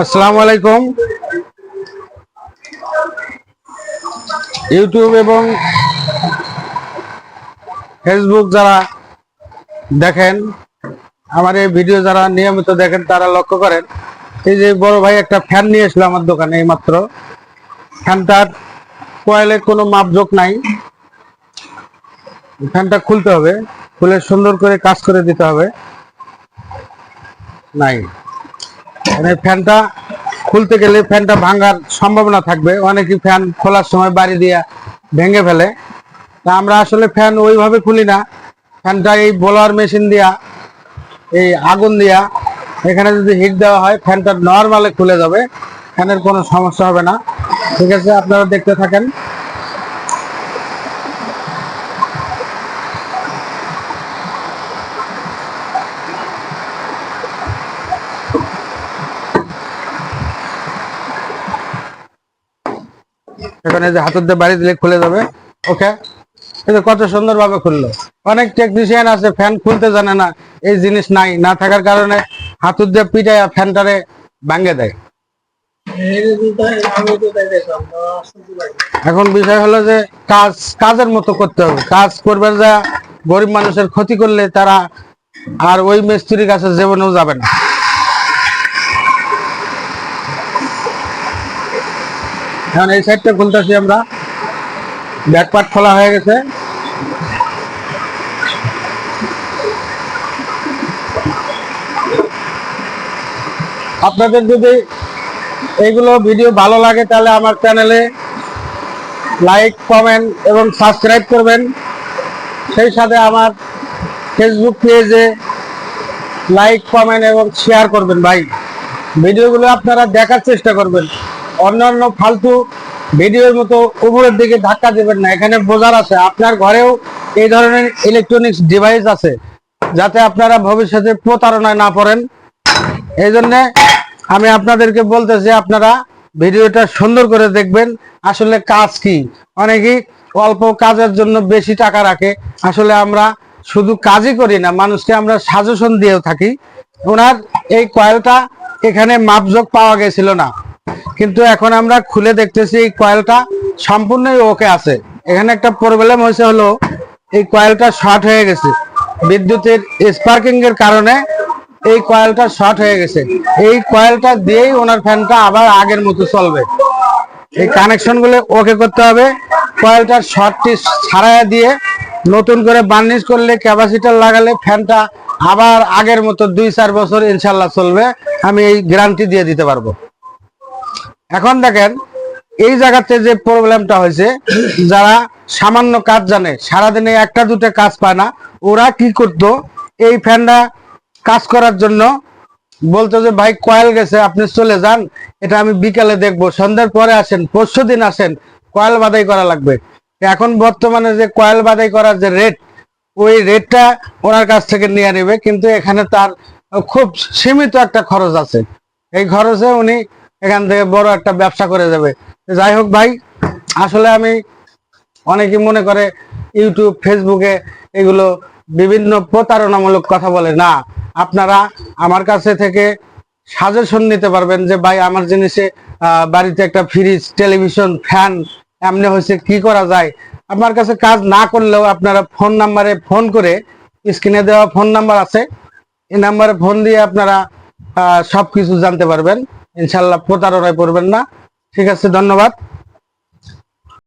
আসসালামু আলাইকুম। ইউটিউব এবং ফেসবুক যারা দেখেন, আমার এই ভিডিও যারা নিয়মিত দেখেন তারা লক্ষ্য করেন, এই যে বড় ভাই একটা ফ্যান নিয়ে এসলো আমার দোকানে এই মাত্র। ফ্যানটার কয়েলে কোনো মাপজোক নাই, ফ্যানটা খুলতে হবে, খুলে সুন্দর করে কাজ করে দিতে হবে। নাই মানে ফ্যানটা খুলতে গেলে ফ্যানটা ভাঙার সম্ভাবনা থাকবে, অনেকেই ফ্যান খোলার সময় বাড়ি দিয়া ভেঙে ফেলে। তা আমরা আসলে ফ্যান ওইভাবে খুলি না, ফ্যানটা এই ব্লোয়ার মেশিন দিয়া, এই আগুন দিয়া এখানে যদি হিট দেওয়া হয় ফ্যানটা নর্মালে খুলে যাবে, ফ্যানের কোনো সমস্যা হবে না। ঠিক আছে, আপনারা দেখতে থাকেন। এখানে যে হাতের দিয়ে বাড়ি দিলে খুলে যাবে। ওকে, এই যে কত সুন্দর ভাবে খুললো। অনেক টেকনিশিয়ান আছে ফ্যান খুলতে জানে না, এই জিনিস নাই, না থাকার কারণে হাতুর দিয়ে পিটায় ফ্যানটারে ভাঙে দেয়। এখন বিষয় হলো যে কাজের মতো করতে হবে, কাজ করবে যা গরিব মানুষের ক্ষতি করলে তারা আর ওই মিস্ত্রির কাছে জীবনেও যাবে না। এখন এই সাইডটা খুলতেছি আমরা, ব্যাকপার্ট খোলা হয়ে গেছে। আপনাদের যদি এইগুলো ভিডিও ভালো লাগে তাহলে আমার চ্যানেলে লাইক, কমেন্ট এবং সাবস্ক্রাইব করবেন। সেই সাথে আমার ফেসবুক পেজে লাইক, কমেন্ট এবং শেয়ার করবেন। ভাই, ভিডিওগুলো আপনারা দেখার চেষ্টা করবেন, অন্যান্য ফালতু ভিডিওর মতো উপরের দিকে ধাক্কা দেবেন না। এখানে বোঝার আছে আপনার ঘরেও এই ধরনের ইলেকট্রনিক্স ডিভাইস আছে, যাতে আপনারা ভবিষ্যতে প্রতারণায় না পড়েন। এই জন্যে আমি আপনাদেরকে বলতেছি, আপনারা ভিডিওটা সুন্দর করে দেখবেন। আসলে কাজ কি, অনেকেই অল্প কাজের জন্য বেশি টাকা রাখে। আসলে আমরা শুধু কাজই করি না, মানুষকে আমরা সাজেশন দিয়েও থাকি। ওনার এই কয়েলটা এখানে মাপজোক পাওয়া গেছিল না, কিন্তু এখন আমরা খুলে দেখতেছি এই কয়েলটা সম্পূর্ণই ওকে আছে। এখানে একটা প্রবলেম হয়েছে, হলো এই কয়েলটা শর্ট হয়ে গেছে, বিদ্যুতের স্পার্কিং এর কারণে এই কয়েলটা শর্ট হয়ে গেছে। এই কয়েলটা দিয়েই ওনার ফ্যানটা আবার আগের মতো চলবে। এই কানেকশন গুলো ওকে করতে হবে, কয়েলটার শর্টটি ছাড়াইয়া দিয়ে নতুন করে বার্নিশ করলে, ক্যাপাসিটার লাগালে ফ্যানটা আবার আগের মতো 2-4 বছর ইনশাল্লাহ চলবে। আমি এই গ্যারান্টি দিয়ে দিতে পারবো। এখন দেখেন, এই জায়গাতে যে প্রবলেমটা হয়েছে, যারা সামান্য কাজ জানে, সারাদিনে একটা দুটো কাজ পায় না, ওরা কি করতো, এই ফ্যানটা কাজ করার জন্য বলতো যে ভাই কয়েল গেছে, আপনি চলে যান, এটা আমি বিকালে দেখবো, সন্ধ্যার পরে আসেন, পরশু দিন আসেন, কয়েল বাদাই করা লাগবে। এখন বর্তমানে যে কয়েল বাদাই করার যে রেট, ওই রেটটা ওনার কাছ থেকে নিয়ে নেবে, কিন্তু এখানে তার খুব সীমিত একটা খরচ আছে। এই খরচে উনি এখান থেকে বড় একটা ব্যবসা করে যাবে। যাই হোক ভাই, আসলে আমি, অনেকে মনে করে ইউটিউব, ফেসবুকে এগুলো বিভিন্ন প্রতারণামূলক কথা বলে। না, আপনারা আমার কাছে থেকে সাজেশন নিতে পারবেন যে ভাই আমার জিনিসে বাড়িতে একটা ফ্রিজ, টেলিভিশন, ফ্যান এমনি হয়েছে, কি করা যায়। আমার কাছে কাজ না করলেও আপনারা ফোন নাম্বারে ফোন করে, স্ক্রিনে দেওয়া ফোন নাম্বার আছে, এই নাম্বারে ফোন দিয়ে আপনারা সবকিছু জানতে পারবেন। ইনশাল্লাহ প্রতারণায় পড়বেন না। ঠিক আছে, ধন্যবাদ।